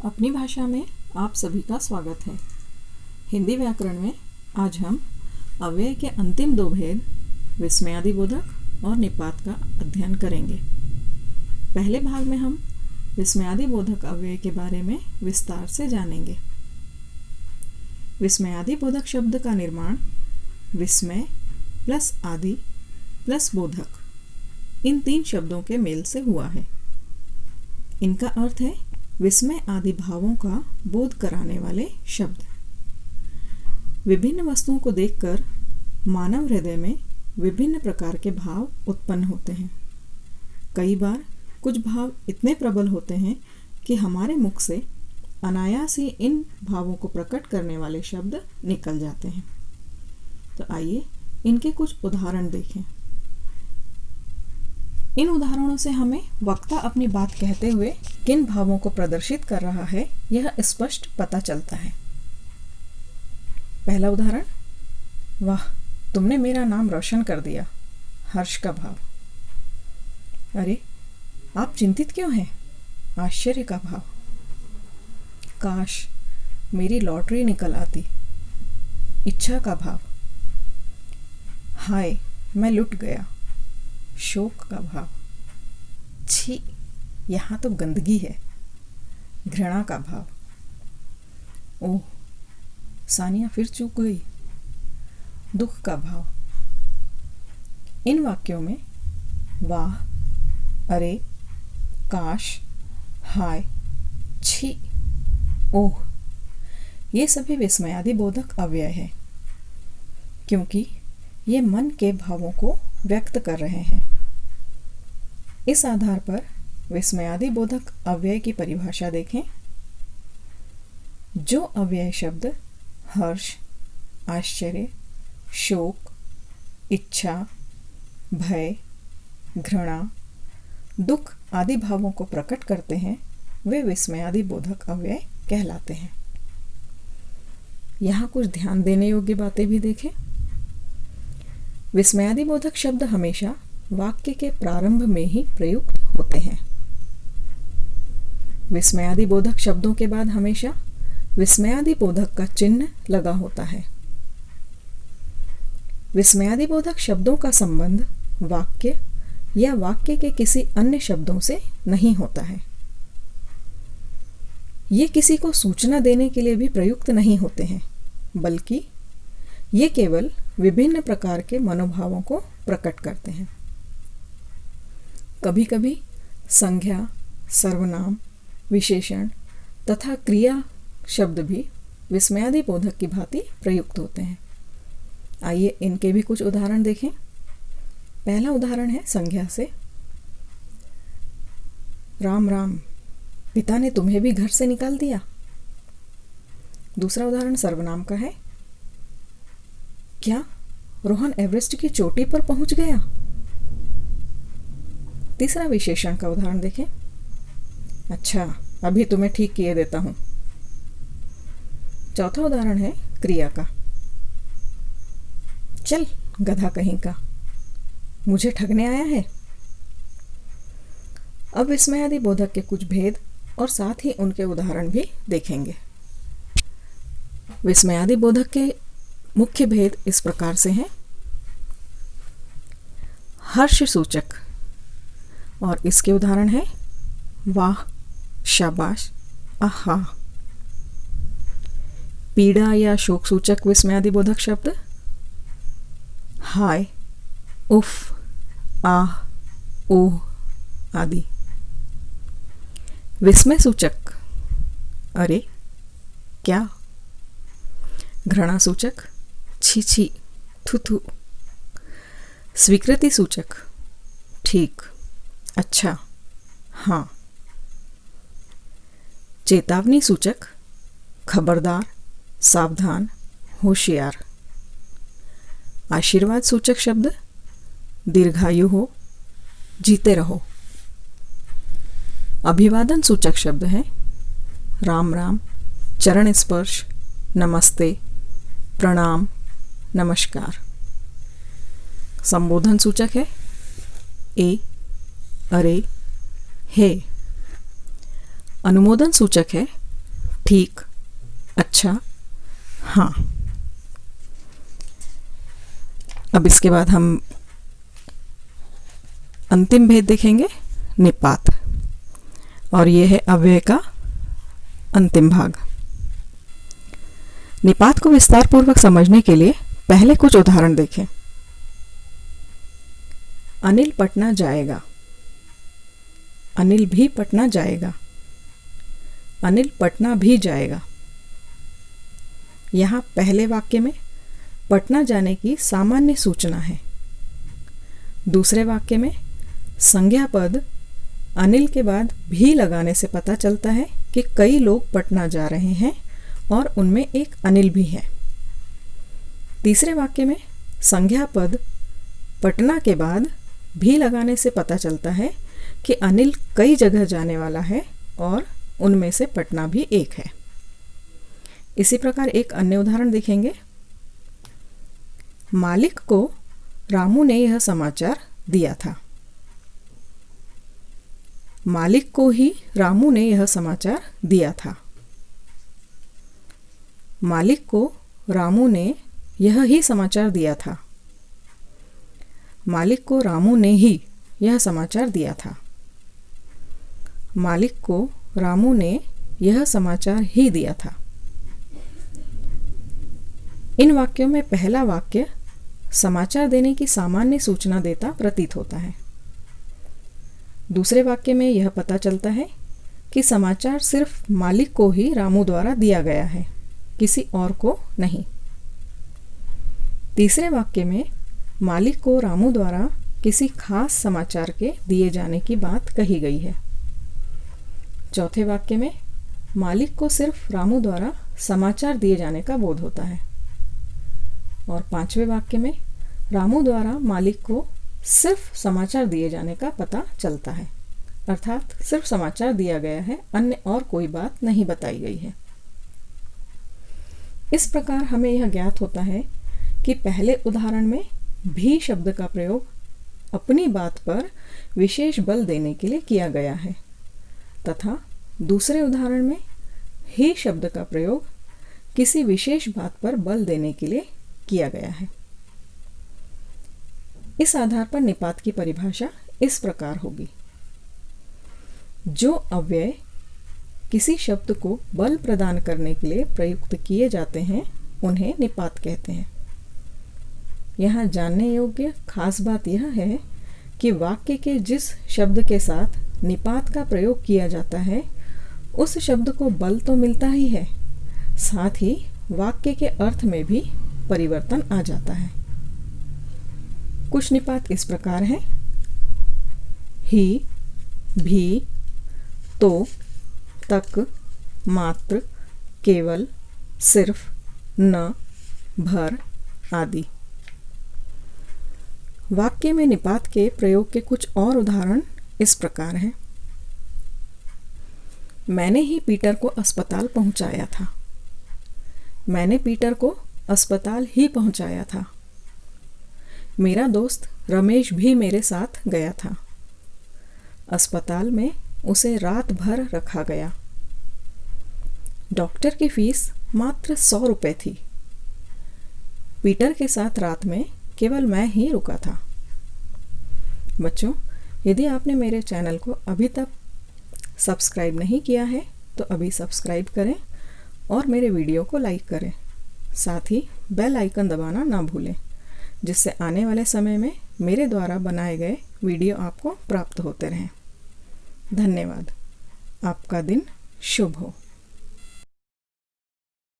अपनी भाषा में आप सभी का स्वागत है। हिंदी व्याकरण में आज हम अव्यय के अंतिम दो भेद विस्मयादिबोधक और निपात का अध्ययन करेंगे। पहले भाग में हम विस्मयादिबोधक अव्यय के बारे में विस्तार से जानेंगे। विस्मयादिबोधक शब्द का निर्माण विस्मय प्लस आदि प्लस बोधक इन तीन शब्दों के मेल से हुआ है। इनका अर्थ है विस्मय आदि भावों का बोध कराने वाले शब्द। विभिन्न वस्तुओं को देखकर मानव हृदय में विभिन्न प्रकार के भाव उत्पन्न होते हैं। कई बार कुछ भाव इतने प्रबल होते हैं कि हमारे मुख से अनायास ही इन भावों को प्रकट करने वाले शब्द निकल जाते हैं। तो आइए इनके कुछ उदाहरण देखें। इन उदाहरणों से हमें वक्ता अपनी बात कहते हुए किन भावों को प्रदर्शित कर रहा है यह स्पष्ट पता चलता है। पहला उदाहरण, वाह तुमने मेरा नाम रोशन कर दिया, हर्ष का भाव। अरे आप चिंतित क्यों हैं, आश्चर्य का भाव। काश मेरी लॉटरी निकल आती, इच्छा का भाव। हाय मैं लुट गया, शोक का भाव। छी यहाँ तो गंदगी है, घृणा का भाव। ओह सानिया फिर चूक गई, दुख का भाव। इन वाक्यों में वाह, अरे, काश, हाय, छी, ओह ये सभी विस्मयादिबोधक अव्यय है, क्योंकि ये मन के भावों को व्यक्त कर रहे हैं। इस आधार पर विस्मयादिबोधक अव्यय की परिभाषा देखें। जो अव्यय शब्द हर्ष, आश्चर्य, शोक, इच्छा, भय, घृणा, दुख आदि भावों को प्रकट करते हैं वे विस्मयादिबोधक अव्यय कहलाते हैं। यहाँ कुछ ध्यान देने योग्य बातें भी देखें। विस्मयादिबोधक शब्द हमेशा वाक्य के प्रारंभ में ही प्रयुक्त होते हैं। विस्मयादिबोधक शब्दों के बाद हमेशा विस्मयादिबोधक का चिन्ह लगा होता है। विस्मयादिबोधक शब्दों का संबंध वाक्य या वाक्य के किसी अन्य शब्दों से नहीं होता है। ये किसी को सूचना देने के लिए भी प्रयुक्त नहीं होते हैं, बल्कि ये केवल विभिन्न प्रकार के मनोभावों को प्रकट करते हैं। कभी कभी संज्ञा, सर्वनाम, विशेषण तथा क्रिया शब्द भी विस्मयादिबोधक की भांति प्रयुक्त होते हैं। आइए इनके भी कुछ उदाहरण देखें। पहला उदाहरण है संज्ञा से। राम राम, पिता ने तुम्हें भी घर से निकाल दिया। दूसरा उदाहरण सर्वनाम का है। क्या रोहन एवरेस्ट की चोटी पर पहुंच गया। तीसरा विशेषण का उदाहरण देखें। अच्छा अभी तुम्हें ठीक किए देता हूं। चौथा उदाहरण है क्रिया का। चल गधा कहीं का, मुझे ठगने आया है। अब विस्मयादिबोधक के कुछ भेद और साथ ही उनके उदाहरण भी देखेंगे। विस्मयादिबोधक के मुख्य भेद इस प्रकार से हैं। हर्ष सूचक, और इसके उदाहरण है वाह, शाबाश, आहा। पीड़ा या शोक सूचक विस्मयादिबोधक शब्द हाय, उफ, आह, ओह आदि। विस्मय सूचक अरे, क्या। घृणा सूचक छी छी, थू थू। स्वीकृति सूचक ठीक, अच्छा, हाँ। चेतावनी सूचक खबरदार, सावधान, होशियार। आशीर्वाद सूचक शब्द दीर्घायु हो, जीते रहो। अभिवादन सूचक शब्द है राम राम, चरण स्पर्श, नमस्ते, प्रणाम, नमस्कार। संबोधन सूचक है ए, अरे, हे। अनुमोदन सूचक है ठीक, अच्छा, हाँ। अब इसके बाद हम अंतिम भेद देखेंगे, निपात, और ये है अव्यय का अंतिम भाग। निपात को विस्तार पूर्वक समझने के लिए पहले कुछ उदाहरण देखें। अनिल पटना जाएगा, अनिल भी पटना जाएगा, अनिल पटना भी जाएगा। यहाँ पहले वाक्य में पटना जाने की सामान्य सूचना है। दूसरे वाक्य में संज्ञा पद अनिल के बाद भी लगाने से पता चलता है कि कई लोग पटना जा रहे हैं और उनमें एक अनिल भी है। तीसरे वाक्य में संज्ञा पद पटना के बाद भी लगाने से पता चलता है कि अनिल कई जगह जाने वाला है और उनमें से पटना भी एक है। इसी प्रकार एक अन्य उदाहरण देखेंगे। मालिक को रामू ने यह समाचार दिया था, मालिक को ही रामू ने यह समाचार दिया था। मालिक को रामू ने यह ही समाचार दिया था, मालिक को रामू ने ही यह समाचार दिया था। मालिक को रामू ने यह समाचार ही दिया था। इन वाक्यों में पहला वाक्य समाचार देने की सामान्य सूचना देता प्रतीत होता है। दूसरे वाक्य में यह पता चलता है कि समाचार सिर्फ मालिक को ही रामू द्वारा दिया गया है, किसी और को नहीं। तीसरे वाक्य में मालिक को रामू द्वारा किसी खास समाचार के दिए जाने की बात कही गई है। चौथे वाक्य में मालिक को सिर्फ रामू द्वारा समाचार दिए जाने का बोध होता है। और पांचवें वाक्य में रामू द्वारा मालिक को सिर्फ समाचार दिए जाने का पता चलता है, अर्थात सिर्फ समाचार दिया गया है, अन्य और कोई बात नहीं बताई गई है। इस प्रकार हमें यह ज्ञात होता है कि पहले उदाहरण में भी शब्द का प्रयोग अपनी बात पर विशेष बल देने के लिए किया गया है, तथा दूसरे उदाहरण में ही शब्द का प्रयोग किसी विशेष बात पर बल देने के लिए किया गया है। इस आधार पर निपात की परिभाषा इस प्रकार होगी। जो अव्यय किसी शब्द को बल प्रदान करने के लिए प्रयुक्त किए जाते हैं उन्हें निपात कहते हैं। यहाँ जानने योग्य खास बात यह है कि वाक्य के जिस शब्द के साथ निपात का प्रयोग किया जाता है उस शब्द को बल तो मिलता ही है, साथ ही वाक्य के अर्थ में भी परिवर्तन आ जाता है। कुछ निपात इस प्रकार हैं: ही, भी, तो, तक, मात्र, केवल, सिर्फ, न, भर आदि। वाक्य में निपात के प्रयोग के कुछ और उदाहरण इस प्रकार हैं। मैंने ही पीटर को अस्पताल पहुंचाया था, मैंने पीटर को अस्पताल ही पहुंचाया था। मेरा दोस्त रमेश भी मेरे साथ गया था, अस्पताल में उसे रात भर रखा गया। डॉक्टर की फीस मात्र 100 रुपये थी। पीटर के साथ रात में केवल मैं ही रुका था। बच्चों, यदि आपने मेरे चैनल को अभी तक सब्सक्राइब नहीं किया है तो अभी सब्सक्राइब करें और मेरे वीडियो को लाइक करें। साथ ही बेल आइकन दबाना ना भूलें, जिससे आने वाले समय में मेरे द्वारा बनाए गए वीडियो आपको प्राप्त होते रहें। धन्यवाद। आपका दिन शुभ हो।